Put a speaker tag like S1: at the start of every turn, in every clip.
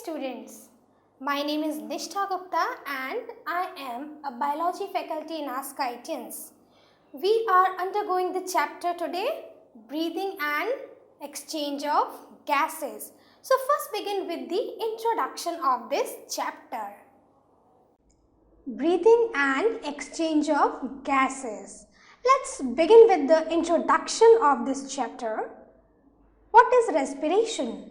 S1: students, my name is Nishtha Gupta and I am a biology faculty in askIITians. We are undergoing the chapter today, breathing and exchange of gases. So first begin with the introduction of this chapter. Breathing and exchange of gases. Let's begin with the introduction of this chapter. What is respiration?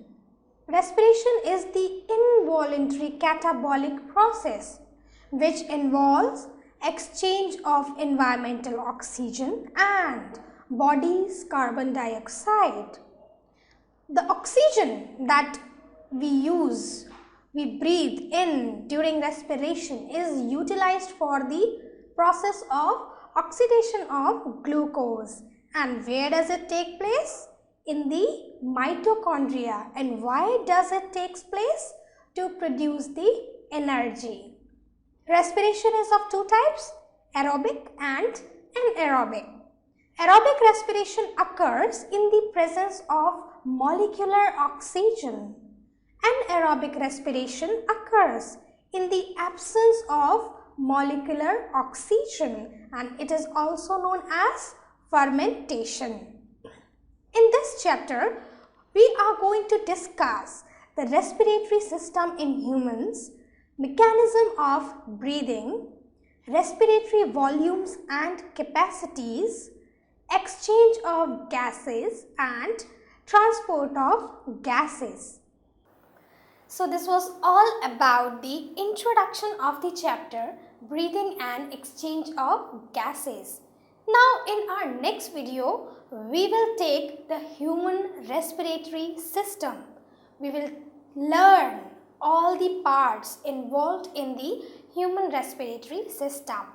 S1: Respiration is the involuntary catabolic process which involves exchange of environmental oxygen and body's carbon dioxide. The oxygen that we breathe in during respiration is utilized for the process of oxidation of glucose. And where does it take place? In the mitochondria. And why does it take place? To produce the energy. Respiration is of two types, aerobic and anaerobic. Aerobic respiration occurs in the presence of molecular oxygen. Anaerobic respiration occurs in the absence of molecular oxygen, and it is also known as fermentation. In this chapter, we are going to discuss the respiratory system in humans, mechanism of breathing, respiratory volumes and capacities, exchange of gases and transport of gases. So this was all about the introduction of the chapter, breathing and exchange of gases. Now in our next video, we will take the human respiratory system. We will learn all the parts involved in the human respiratory system.